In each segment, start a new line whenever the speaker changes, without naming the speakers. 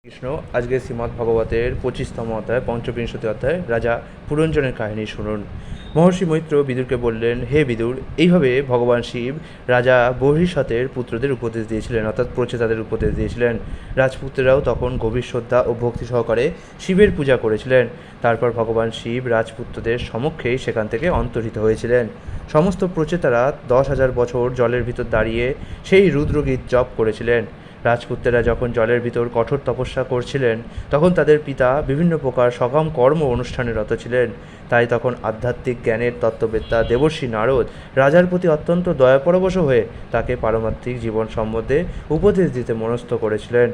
কৃষ্ণ আজকে শ্রীমদ্ ভগবতের 25তম অধ্যায় পঞ্চবিংশতি অধ্যায় রাজা পুরঞ্জনের কাহিনী শুনুন। মহর্ষি মৈত্র বিদুরকে বললেন, হে বিদুর, এইভাবে ভগবান শিব রাজা বহিষ্যতের পুত্রদের উপদেশ দিয়েছিলেন, অর্থাৎ প্রচেতাদের উপদেশ দিয়েছিলেন। রাজপুত্রেরাও তখন গভীর শ্রদ্ধা ও ভক্তি সহকারে শিবের পূজা করেছিলেন। তারপর ভগবান শিব রাজপুত্রদের সমক্ষেই সেখান থেকে অন্তর্হিত হয়েছিলেন। সমস্ত প্রচেতারা 10,000 বছর জলের ভিতর দাঁড়িয়ে সেই রুদ্রগীত জপ করেছিলেন। রাজপুত্রেরা যখন জলের ভিতর কঠোর তপস্যা করছিলেন, তখন তাদের পিতা বিভিন্ন প্রকার সকাম কর্ম অনুষ্ঠানে রত ছিলেন। তাই তখন আধ্যাত্মিক জ্ঞানের তত্ত্ববেত্তা দেবর্ষি নারদ রাজার প্রতি অত্যন্ত দয়াপরবশ হয়ে তাকে পারমার্থিক জীবন সম্বন্ধে উপদেশ দিতে মনস্থ করেছিলেন।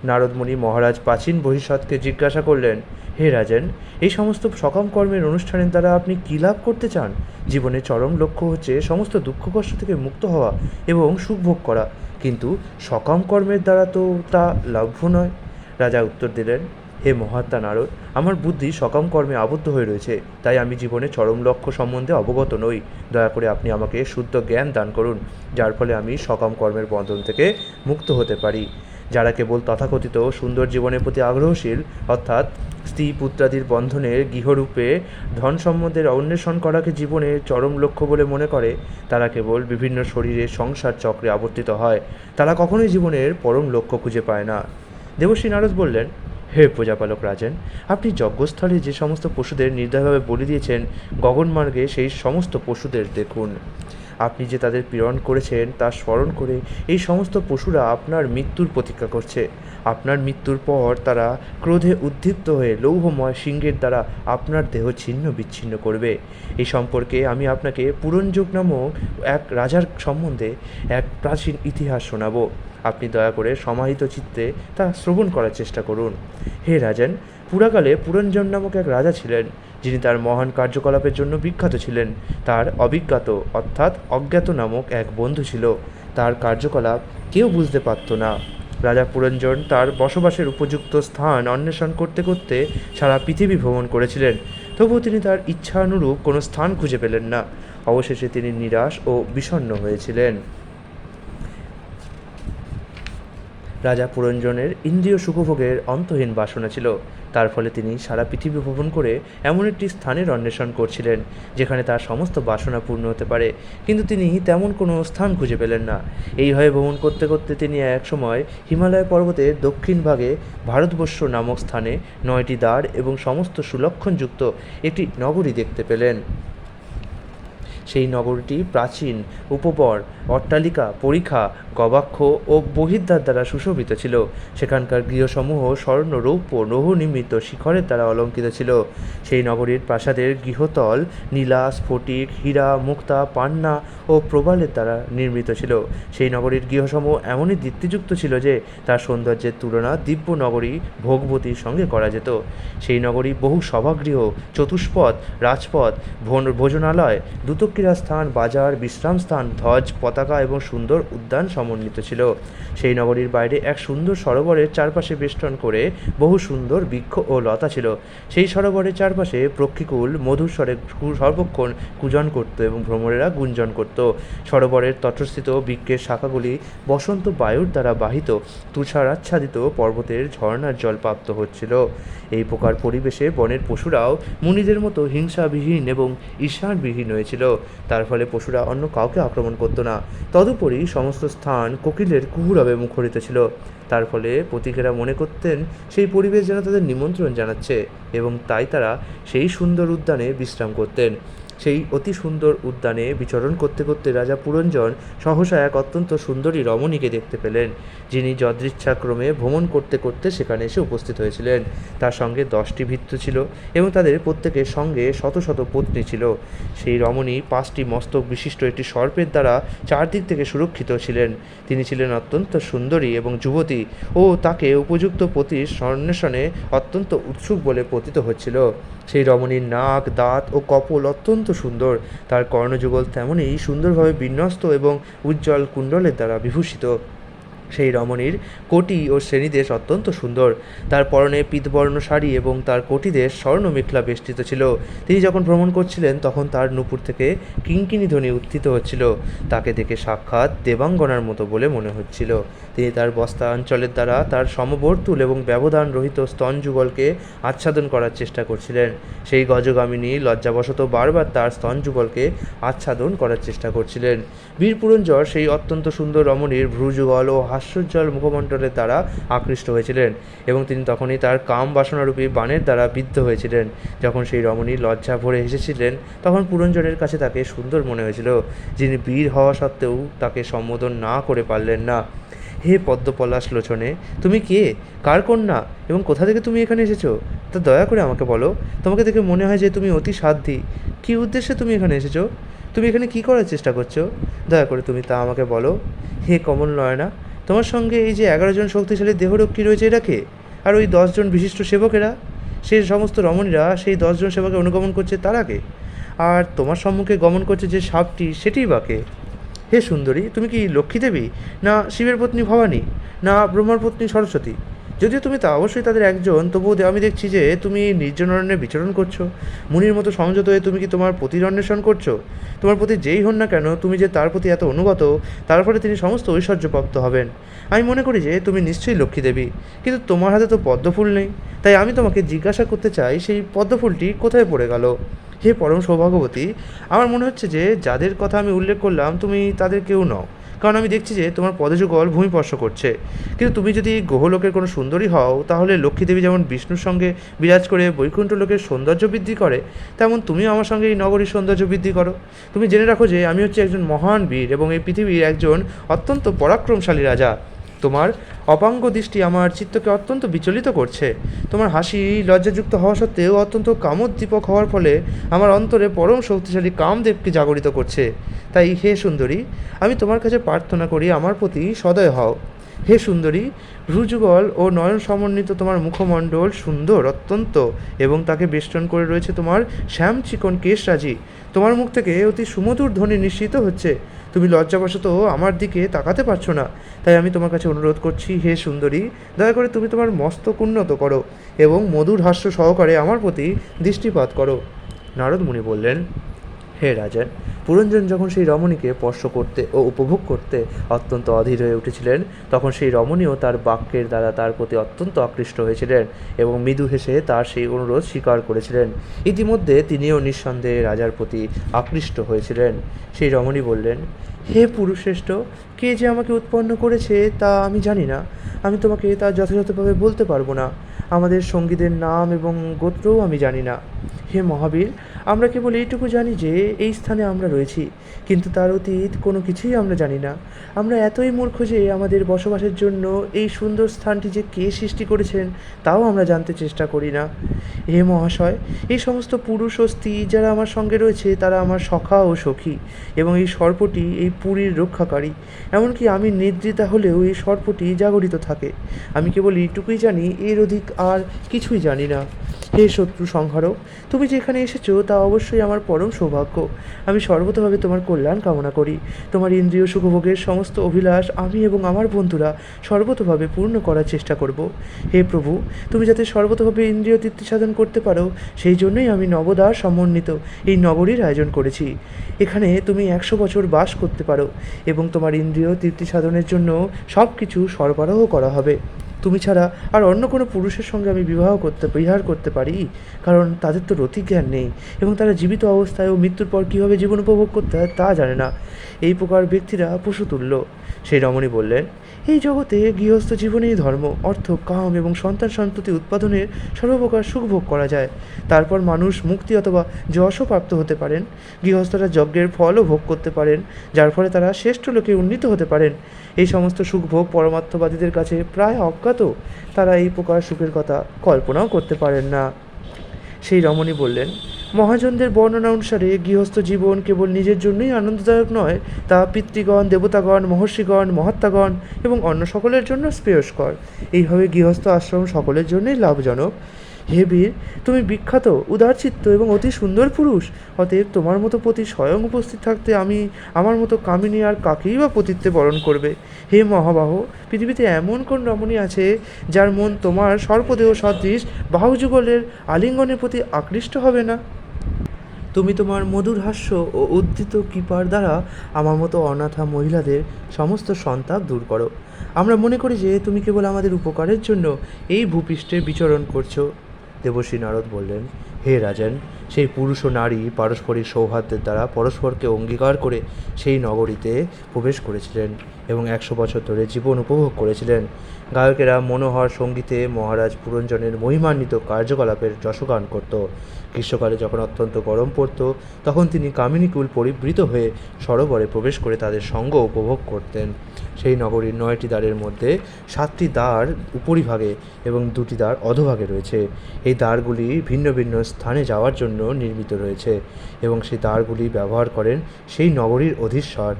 নারদমুনি মহারাজ প্রাচীন বহিষ্যৎকে জিজ্ঞাসা করলেন, হে রাজেন, এই সমস্ত সকাম কর্মের অনুষ্ঠানের দ্বারা আপনি কী লাভ করতে চান? জীবনের চরম লক্ষ্য হচ্ছে সমস্ত দুঃখ কষ্ট থেকে মুক্ত হওয়া এবং সুখ ভোগ করা, কিন্তু সকাম কর্মের দ্বারা তো তা লাভ্য নয়। রাজা উত্তর দিলেন, হে মহাত্মা নারদ, আমার বুদ্ধি সকাম কর্মে আবদ্ধ হয়ে রয়েছে, তাই আমি জীবনের চরম লক্ষ্য সম্বন্ধে অবগত নই। দয়া করে আপনি আমাকে শুদ্ধ জ্ঞান দান করুন, যার ফলে আমি সকাম কর্মের বন্ধন থেকে মুক্ত হতে পারি। যারা কেবল তথাকথিত সুন্দর জীবনের প্রতি আগ্রহশীল, অর্থাৎ স্ত্রী পুত্রাদির বন্ধনের গৃহরূপে ধন সম্বন্ধের অন্বেষণ করাকে জীবনের চরম লক্ষ্য বলে মনে করে, তারা কেবল বিভিন্ন শরীরে সংসার চক্রে আবর্তিত হয়। তারা কখনোই জীবনের পরম লক্ষ্য খুঁজে পায় না। দেবর্ষি নারদ বললেন, হে প্রজাপালক রাজেন, আপনি যজ্ঞস্থলে যে সমস্ত পশুদের নির্দয়ভাবে বলি দিয়েছেন, গগনমার্গে সেই সমস্ত পশুদের দেখুন। আপনি যে তাদের পীড়ন করেছেন তা স্মরণ করে এই সমস্ত পশুরা আপনার মৃত্যুর প্রতীক্ষা করছে। আপনার মৃত্যুর পর তারা ক্রোধে উদ্দীপ্ত হয়ে লৌহময় সিংহের দ্বারা আপনার দেহ ছিন্ন বিচ্ছিন্ন করবে। এই সম্পর্কে আমি আপনাকে পুরঞ্জক নামক এক রাজার সম্বন্ধে এক প্রাচীন ইতিহাস শোনাবো। আপনি দয়া করে সমাহিত চিত্তে তা শ্রবণ করার চেষ্টা করুন। হে রাজেন, পুরাকালে পুরঞ্জন নামক এক রাজা ছিলেন, যিনি তার মহান কার্যকলাপের জন্য বিখ্যাত ছিলেন। তার অবিজ্ঞাত অর্থাৎ অজ্ঞাত নামক এক বন্ধু ছিল। তার কার্যকলাপ কেউ বুঝতে পারত না। রাজা পুরঞ্জন তার বসবাসের উপযুক্ত স্থান অন্বেষণ করতে করতে সারা পৃথিবী ভ্রমণ করেছিলেন, তবুও তিনি তার ইচ্ছানুরূপ কোনো স্থান খুঁজে পেলেন না। অবশেষে তিনি নিরাশ ও বিষণ্ণ হয়েছিলেন। রাজা পুরঞ্জনের ইন্দ্রিয় সুখভোগের অন্তহীন বাসনা ছিল। তার ফলে তিনি সারা পৃথিবী ভ্রমণ করে এমন একটি স্থানের অন্বেষণ করছিলেন যেখানে তার সমস্ত বাসনা পূর্ণ হতে পারে, কিন্তু তিনি তেমন কোনো স্থান খুঁজে পেলেন না। এইভাবে ভ্রমণ করতে করতে তিনি এক সময় হিমালয় পর্বতের দক্ষিণ ভাগে ভারতবর্ষ নামক স্থানে 9টি দ্বার এবং সমস্ত সুলক্ষণযুক্ত একটি নগরী দেখতে পেলেন। সেই নগরীটি প্রাচীন উপবর, অট্টালিকা, পরিখা, গবাক্ষ ও বহির্দ্বার দ্বারা সুশোভিত ছিল। সেখানকার গৃহসমূহ স্বর্ণ, রৌপ্য, লৌহ নির্মিত শিখরের দ্বারা অলঙ্কৃত ছিল। সেই নগরীর প্রাসাদের গৃহতল নীলা, স্ফটিক, হীরা, মুক্তা, পান্না ও প্রবালের দ্বারা নির্মিত ছিল। সেই নগরীর গৃহসমূহ এমনই দীপ্তিযুক্ত ছিল যে তার সৌন্দর্যের তুলনা দিব্য নগরী ভোগবতীর সঙ্গে করা যেত। সেই নগরী বহু সভাগৃহ, চতুষ্পদ, রাজপথ, ভোজনালয়, দ্যুতক্রীড়া স্থান, বাজার, বিশ্রাম স্থান, ধ্বজ, পতাকা এবং সুন্দর উদ্যান সমন্বিত ছিল। সেই নগরীর বাইরে এক সুন্দর সরোবরের চারপাশে বেষ্টন করে বহু সুন্দর বৃক্ষ ও লতা ছিল। সেই সরোবরের চারপাশে পক্ষীকুল মধুর স্বরে সর্বক্ষণ কূজন করত এবং ভ্রমরেরা গুঞ্জন করত। সরোবরের তটস্থিত বৃক্ষের শাখাগুলি বসন্ত বায়ুর দ্বারা বাহিত তুষারাচ্ছাদিত পর্বতের ঝর্ণার জল প্রাপ্ত হচ্ছিল। এই প্রকার পরিবেশে বনের পশুরাও মুনিদের মতো হিংসাবিহীন এবং ঈর্ষাবিহীন হয়েছিল। তার ফলে পশুরা অন্য কাউকে আক্রমণ করত না। তদুপরি সমস্ত স্থান কোকিলের কুহুরবে মুখরিত ছিল। তার ফলে পথিকেরা মনে করতেন সেই পরিবেশ যেন তাদের নিমন্ত্রণ জানাচ্ছে, এবং তাই তারা সেই সুন্দর উদ্যানে বিশ্রাম করতেন। সেই অতি সুন্দর উদ্যানে বিচরণ করতে করতে রাজা পুরঞ্জন সহসা এক অত্যন্ত সুন্দরী রমণীকে দেখতে পেলেন, যিনি যদৃচ্ছাক্রমে ভ্রমণ করতে করতে সেখানে এসে উপস্থিত হয়েছিলেন। তার সঙ্গে 10টি ভৃত্য ছিল এবং তাদের প্রত্যেকের সঙ্গে শত শত পত্নী ছিল। সেই রমণী 5টি মস্তক বিশিষ্ট একটি সর্পের দ্বারা চারদিক থেকে সুরক্ষিত ছিলেন। তিনি ছিলেন অত্যন্ত সুন্দরী এবং যুবতী ও তাকে উপযুক্ত পতির অন্বেষণে অত্যন্ত উৎসুক বলে প্রতীত হচ্ছিল। সেই রমণীর নাক, দাঁত ও কপোল অত্যন্ত সুন্দর। তার কর্ণযুগল তেমনই সুন্দরভাবে বিন্যস্ত এবং উজ্জ্বল কুণ্ডলের দ্বারা বিভূষিত। সেই রমণীর কোটি ও শ্রেণীদেশ অত্যন্ত সুন্দর। তার পরনে পীতবর্ণ শাড়ি এবং তার কোটিদেশ স্বর্ণ মেখলা বেষ্টিত ছিল। তিনি যখন ভ্রমণ করছিলেন তখন তার নূপুর থেকে কিঙ্কিণী ধ্বনি উত্থিত হচ্ছিল। তাকে দেখে সাক্ষাৎ দেবাঙ্গনার মতো বলে মনে হচ্ছিল। তিনি তার বস্ত্রাঞ্চলের দ্বারা তার সমবর্তুল এবং ব্যবধান রহিত স্তন যুগলকে আচ্ছাদন করার চেষ্টা করছিলেন। সেই গজগামিনী লজ্জাবশত বারবার তার স্তন যুগলকে আচ্ছাদন করার চেষ্টা করছিলেন। বীর পুরঞ্জর সেই অত্যন্ত সুন্দর রমণীর ভ্রুযুগল ও হাস্যোজ্জ্বল মুখমণ্ডলের দ্বারা আকৃষ্ট হয়েছিলেন এবং তিনি তখনই তার কাম বাসনারূপী বাণের দ্বারা বিদ্ধ হয়েছিলেন। যখন সেই রমণী লজ্জা ভরে হেসেছিলেন তখন পুরঞ্জরের কাছে তাকে সুন্দর মনে হয়েছিল, যিনি বীর হওয়া সত্ত্বেও তাকে সম্বোধন না করে পারলেন না। হে পদ্মপলাশ লোচনে, তুমি কে, কার কন্যা এবং কোথা থেকে তুমি এখানে এসেছো তা দয়া করে আমাকে বলো। তোমাকে দেখে মনে হয় যে তুমি অতি সাধ্বী। কী উদ্দেশ্যে তুমি এখানে এসেছো? তুমি এখানে কী করার চেষ্টা করছো? দয়া করে তুমি তা আমাকে বলো। হে কমল নয়না, তোমার সঙ্গে এই যে 11 জন শক্তিশালী দেহরক্ষী রয়েছে এরা কে? আর ওই 10 জন বিশিষ্ট সেবকেরা, সেই সমস্ত রমণীরা সেই 10 জন সেবকে অনুগমন করছে তারা কে? আর তোমার সম্মুখে গমন করছে যে সাপটি সেটিই বা কে? হে সুন্দরী, তুমি কি লক্ষ্মী দেবী, না শিবের পত্নী ভবানী, না ব্রহ্মার পত্নী সরস্বতী? যদিও তুমি তা অবশ্যই তাদের একজন, তবুও আমি দেখছি যে তুমি নির্জন অরণ্যে বিচরণ করছো। মুনির মতো সংযত হয়ে তুমি কি তোমার পতির অন্বেষণ করছো? তোমার প্রতি যেই হন না কেন, তুমি যে তার প্রতি এত অনুগত, তার ফলে তিনি সমস্ত ঐশ্বর্যপ্রাপ্ত হবেন। আমি মনে করি যে তুমি নিশ্চয়ই লক্ষ্মী দেবী, কিন্তু তোমার হাতে তো পদ্মফুল নেই। তাই আমি তোমাকে জিজ্ঞাসা করতে চাই, সেই পদ্মফুলটি কোথায় পড়ে গেল? হে পরম সৌভাগ্যবতী, আমার মনে হচ্ছে যে যাদের কথা আমি উল্লেখ করলাম তুমি তাদের কেউ নও, কারণ আমি দেখছি যে তোমার পদযুগল ভূমিস্পর্শ করছে। কিন্তু তুমি যদি গ্রহলোকের কোনো সুন্দরী হও, তাহলে লক্ষ্মীদেবী যেমন বিষ্ণুর সঙ্গে বিরাজ করে বৈকুণ্ঠ লোকের সৌন্দর্য বৃদ্ধি করে, তেমন তুমিও আমার সঙ্গে এই নগরীর সৌন্দর্য বৃদ্ধি করো। তুমি জেনে রাখো যে আমি হচ্ছে একজন মহান বীর এবং এই পৃথিবীর একজন অত্যন্ত পরাক্রমশালী রাজা। তোমার অপাঙ্গ দৃষ্টি আমার চিত্তকে অত্যন্ত বিচলিত করছে। তোমার হাসি লজ্জাযুক্ত হওয়া সত্ত্বেও অত্যন্ত কামোদ্দীপক হওয়ার ফলে আমার অন্তরে পরম শক্তিশালী কামদেবকে জাগরিত করছে। তাই হে সুন্দরী, আমি তোমার কাছে প্রার্থনা করি আমার প্রতি সদয় হও। হে সুন্দরী, ভ্রুযুগল ও নয়ন সমন্বিত তোমার মুখমণ্ডল সুন্দর অত্যন্ত, এবং তাকে বেষ্টন করে রয়েছে তোমার শ্যাম চিকন কেশরাজি। তোমার মুখ থেকে অতি সুমধুর ধ্বনি নিঃসৃত হচ্ছে। তুমি লজ্জাবশত আমার দিকে তাকাতে পারছো না। তাই আমি তোমার কাছে অনুরোধ করছি, হে সুন্দরী, দয়া করে তুমি তোমার মস্তক উন্নত করো এবং মধুর হাস্য সহকারে আমার প্রতি দৃষ্টিপাত করো। নারদ মুনি বললেন, হে রাজন, পুরঞ্জন যখন সেই রমণীকে স্পর্শ করতে ও উপভোগ করতে অত্যন্ত অধীর হয়ে উঠেছিলেন, তখন সেই রমণীও তার বাক্যের দ্বারা তার প্রতি অত্যন্ত আকৃষ্ট হয়েছিলেন এবং মৃদু হেসে তার সেই অনুরোধ স্বীকার করেছিলেন। ইতিমধ্যে তিনিও নিঃসন্দেহে রাজার প্রতি আকৃষ্ট হয়েছিলেন। সেই রমণী বললেন, হে পুরুষশ্রেষ্ঠ, কে যে আমাকে উৎপন্ন করেছে তা আমি জানি না। আমি তোমাকে তা যথাযথভাবে বলতে পারবো না। আমাদের সঙ্গীদের নাম এবং গোত্রও আমি জানি না। হে মহাবীর, আমরা কেবল এইটুকু জানি যে এই স্থানে আমরা রয়েছি, কিন্তু তার অতীত কোনো কিছুই আমরা জানি না। আমরা এতই মূর্খ যে আমাদের বসবাসের জন্য এই সুন্দর স্থানটি যে কে সৃষ্টি করেছেন তাও আমরা জানতে চেষ্টা করি না। হে মহাশয়, এই সমস্ত পুরুষ ও স্ত্রী যারা আমার সঙ্গে রয়েছে তারা আমার সখা ও সখী, এবং এই সর্পটি এই পুরীর রক্ষাকারী। এমনকি আমি নিদ্রিতা হলেও এই সর্পটি জাগরিত থাকে। আমি কেবল এইটুকুই জানি, এর অধিক আর কিছুই জানি না। হে শত্রু সংহারক, তুমি যেখানে এসেছো তা অবশ্যই আমার পরম সৌভাগ্য। আমি সর্বতভাবে তোমার কল্যাণ কামনা করি। তোমার ইন্দ্রিয় সুখভোগের সমস্ত অভিলাষ আমি এবং আমার বন্ধুরা সর্বতভাবে পূর্ণ করার চেষ্টা করব। হে প্রভু, তুমি যাতে সর্বতভাবে ইন্দ্রিয় তৃপ্তি সাধন করতে পারো, সেই জন্যই আমি নবদ্বার সমন্বিত এই নগরীর আয়োজন করেছি। এখানে তুমি 100 বছর বাস করতে পারো এবং তোমার ইন্দ্রিয় তৃপ্তি সাধনের জন্য সব কিছু সরবরাহ করা হবে। তুমি ছাড়া আর অন্য কোনো পুরুষের সঙ্গে আমি বিহার করতে পারি, কারণ তাদের তো রতিজ্ঞান নেই এবং তারা জীবিত অবস্থায় ও মৃত্যুর পর কীভাবে জীবন উপভোগ করতে হয় তা জানে না। এই প্রকার ব্যক্তিরা পশুতুল্য। সেই রমণী বললেন, এই জগতে গৃহস্থ জীবনেই ধর্ম, অর্থ, কাম এবং সন্তান সন্ততি উৎপাদনের সর্বপ্রকার সুখভোগ করা যায়। তারপর মানুষ মুক্তি অথবা যশও প্রাপ্ত হতে পারেন। গৃহস্থরা যজ্ঞের ফলও ভোগ করতে পারেন, যার ফলে তারা শ্রেষ্ঠ লোকে উন্নীত হতে পারেন। এই সমস্ত সুখভোগ পরমার্থবাদীদের কাছে প্রায় অজ্ঞাত। তারা এই প্রকার সুখের কথা কল্পনাও করতে পারেন না। সেই রমণী বললেন, মহাজনদের বর্ণনা অনুসারে গৃহস্থ জীবন কেবল নিজের জন্যই আনন্দদায়ক নয়, তা পিতৃগণ, দেবতাগণ, মহর্ষিগণ, মহাত্মাগণ এবং অন্য সকলের জন্য শ্রেয়স্কর। এইভাবে গৃহস্থ আশ্রম সকলের জন্যই লাভজনক। হে বীর, তুমি বিখ্যাত, উদারচিত্ত এবং অতি সুন্দর পুরুষ। অতএব তোমার মতো পতি স্বয়ং উপস্থিত থাকতে আমার মতো কামিনী আর কাকেই বা পতিত্বে বরণ করবে। হে মহাবাহ, পৃথিবীতে এমন কোন রমণী আছে যার মন তোমার সর্পদেহ সদৃশ বাহুযুগলের আলিঙ্গনের প্রতি আকৃষ্ট হবে না? তুমি তোমার মধুর হাস্য ও উদ্ধৃত কৃপার দ্বারা আমার মতো অনাথা মহিলাদের সমস্ত সন্তাপ দূর করো। আমরা মনে করি যে তুমি কেবল আমাদের উপকারের জন্য এই ভূপৃষ্ঠে বিচরণ করছো। দেবশ্রী নারদ বললেন, হে রাজন, সেই পুরুষ ও নারী পারস্পরিক সৌহার্দ্যের দ্বারা পরস্পরকে অঙ্গীকার করে সেই নগরীতে প্রবেশ করেছিলেন এবং 100 বছর ধরে জীবন উপভোগ করেছিলেন। গায়কেরা মনোহর সঙ্গীতে মহারাজ পুরঞ্জনের মহিমান্বিত কার্যকলাপের যশগান করত। গ্রীষ্মকালে যখন অত্যন্ত গরম পড়ত, তখন তিনি কামিনীকুল পরিবৃত হয়ে সরোবরে প্রবেশ করে তাদের সঙ্গ উপভোগ করতেন। সেই নগরীর 9টি দ্বারের মধ্যে 7টি দ্বার উপরিভাগে এবং 2টি দ্বার অধোভাগে রয়েছে। এই দ্বারগুলি ভিন্ন ভিন্ন স্থানে যাওয়ার জন্য নির্মিত রয়েছে এবং সেই দ্বারগুলি ব্যবহার করেন সেই নগরীর অধীশ্বর।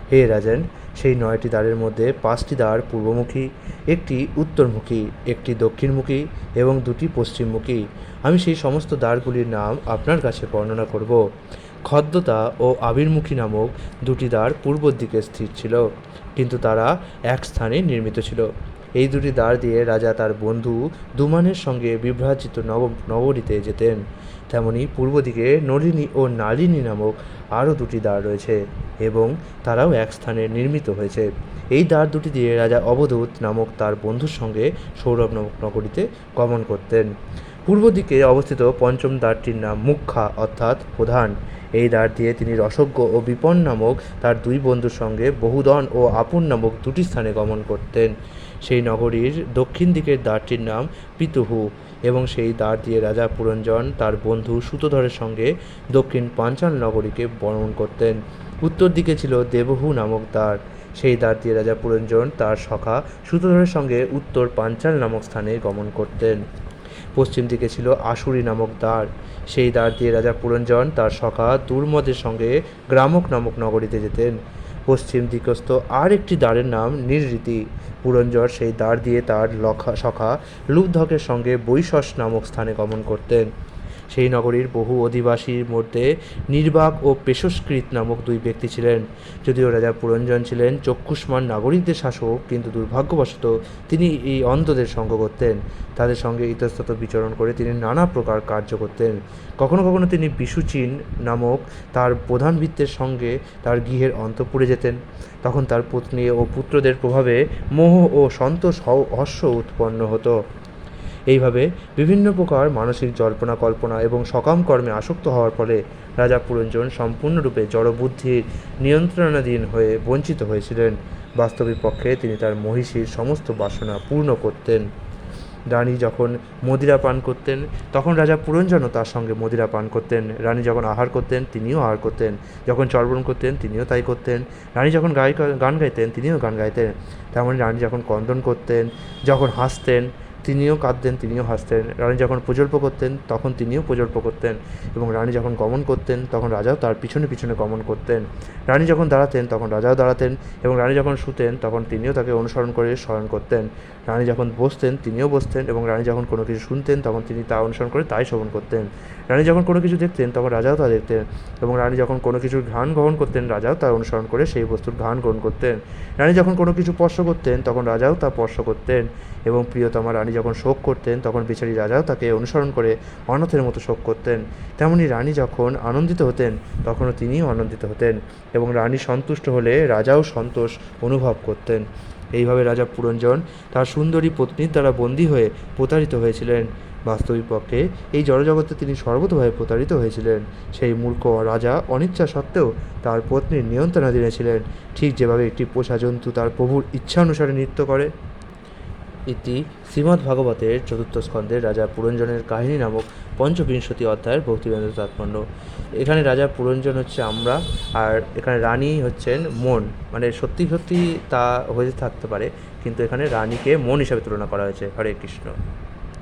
হে রাজন, সেই 9টি দ্বারের মধ্যে 5টি দ্বার পূর্বমুখী, একটি উত্তরমুখী, একটি দক্ষিণমুখী এবং 2টি পশ্চিমমুখী। আমি সেই সমস্ত দ্বারগুলির নাম আপনার কাছে বর্ণনা করব। খদ্দতা ও আবির্মুখী নামক 2টি দ্বার পূর্ব দিকে স্থির ছিল, কিন্তু তারা এক স্থানে নির্মিত ছিল। এই 2টি দ্বার দিয়ে রাজা তার বন্ধু দুমানের সঙ্গে বিভ্রাজিত নগরীতে যেতেন। তেমনি পূর্ব দিকে নলিনী ও নালিনী নামক আরও 2টি দ্বার রয়েছে এবং তারাও এক স্থানে নির্মিত হয়েছে। এই দ্বার 2টি দিয়ে রাজা অবধূত নামক তার বন্ধুর সঙ্গে সৌরভ নামক নগরীতে গমন করতেন। পূর্ব দিকে অবস্থিত পঞ্চম দ্বারটির নাম মুখ্যা অর্থাৎ প্রধান। এই দ্বার দিয়ে তিনি রসজ্ঞ ও বিপন নামক তার 2 বন্ধুর সঙ্গে বহুদন ও আপন নামক 2টি স্থানে গমন করতেন। সেই নগরীর দক্ষিণ দিকের দ্বারটির নাম পিতুহু এবং সেই দ্বার দিয়ে রাজা পুরঞ্জন তার বন্ধু সুতোধরের সঙ্গে দক্ষিণ পাঞ্চাল নগরীকে বর্ণন করতেন। উত্তর দিকে ছিল দেবহু নামক দ্বার। সেই দ্বার দিয়ে রাজা পুরঞ্জন তার সখা সুতোধরের সঙ্গে উত্তর পাঞ্চাল নামক স্থানে গমন করতেন। পশ্চিম দিকে ছিল আশুরি নামক দ্বার। সেই দ্বার দিয়ে রাজা পুরঞ্জন তার সখা দুর্মদের সঙ্গে গ্রামক নামক নগরীতে যেতেন। পশ্চিম দিকস্থ আর একটি দ্বারের নাম নিরৃতি। পুরঞ্জন সেই দ্বার দিয়ে তার সখা লুব্ধকের সঙ্গে বৈশস নামক স্থানে গমন করতেন। সেই নগরীর বহু অধিবাসীর মধ্যে নির্বাক ও পেশস্কৃত নামক 2 ব্যক্তি ছিলেন। যদিও রাজা পুরঞ্জন ছিলেন চক্ষুষ্মান নাগরিকদের শাসক, কিন্তু দুর্ভাগ্যবশত তিনি এই অন্ধদের সঙ্গ করতেন। তাদের সঙ্গে ইতস্তত বিচরণ করে তিনি নানা প্রকার কার্য করতেন। কখনো কখনো তিনি বিশুচিন নামক তার প্রধান ভৃত্যের সঙ্গে তার গৃহের অন্তঃপুরে যেতেন। তখন তার পত্নী ও পুত্রদের প্রভাবে মোহ ও সন্তোষ হর্ষ উৎপন্ন হতো। এইভাবে বিভিন্ন প্রকার মানসিক জল্পনা কল্পনা এবং সকাম কর্মে আসক্ত হওয়ার ফলে রাজা পুরঞ্জন সম্পূর্ণরূপে জড়বুদ্ধির নিয়ন্ত্রণাধীন হয়ে বঞ্চিত হয়েছিলেন। বাস্তবিক পক্ষে তিনি তার মহিষীর সমস্ত বাসনা পূর্ণ করতেন। রানী যখন মদিরা পান করতেন, তখন রাজা পুরঞ্জনও তার সঙ্গে মদিরা পান করতেন। রানী যখন আহার করতেন, তিনিও আহার করতেন। যখন চর্বণ করতেন, তিনিও তাই করতেন। রানী যখন গান গাইতেন, তিনিও গান গাইতেন। তেমনি রানী যখন ক্রন্দন করতেন, যখন হাসতেন, তিনিও কাঁদতেন, তিনিও হাসতেন। রানী যখন প্রজল্প করতেন, তখন তিনিও প্রজল্প করতেন। এবং রানী যখন গমন করতেন, তখন রাজাও তার পিছনে পিছনে গমন করতেন। রানী যখন দাঁড়াতেন, তখন রাজাও দাঁড়াতেন। এবং রানী যখন শুতেন, তখন তিনিও তাকে অনুসরণ করে শয়ন করতেন। রানী যখন বসতেন, তিনিও বসতেন। এবং রানী যখন কোনো কিছু শুনতেন, তখন তিনি তা অনুসরণ করে তাই শ্রবণ করতেন। রানী যখন কোনো কিছু দেখতেন, তখন রাজাও তা দেখতেন। এবং রানী যখন কোনো কিছুর ঘ্রাণ গ্রহণ করতেন, রাজাও তা অনুসরণ করে সেই বস্তুর ঘ্রাণ গ্রহণ করতেন। রানী যখন কোনো কিছু স্পর্শ করতেন, তখন রাজাও তা স্পর্শ করতেন। এবং প্রিয়তমা রানী যখন শোক করতেন, তখন বেচারি রাজাও তাকে অনুসরণ করে অনাথের মতো শোক করতেন। তেমনি রানী যখন আনন্দিত হতেন, তখনও তিনিও আনন্দিত হতেন। এবং রানী সন্তুষ্ট হলে রাজাও সন্তোষ অনুভব করতেন। এইভাবে রাজা পুরঞ্জন তার সুন্দরী পত্নীর দ্বারা বন্দী হয়ে প্রতারিত হয়েছিলেন। বাস্তবিক পক্ষে এই জড়জগতে তিনি সর্বতভাবে প্রতারিত হয়েছিলেন। সেই মূর্খ রাজা অনিচ্ছা সত্ত্বেও তার পত্নীর নিয়ন্ত্রণাধীনে ছিলেন, ঠিক যেভাবে একটি পোষা জন্তু তার প্রভুর ইচ্ছা অনুসারে নৃত্য করে। ইতি শ্রীমদ্ভাগবতের 4th স্কন্ধের রাজা পুরঞ্জনের কাহিনী নামক 45 অধ্যায়ের ভক্তিবেদান্ত তাৎপর্য। এখানে রাজা পুরঞ্জন হচ্ছে আমরা, আর এখানে রানী হচ্ছেন মন। মানে সত্যি সত্যি তা হয়ে থাকতে পারে, কিন্তু এখানে রানীকে মন হিসাবে তুলনা করা হয়েছে। হরে কৃষ্ণ।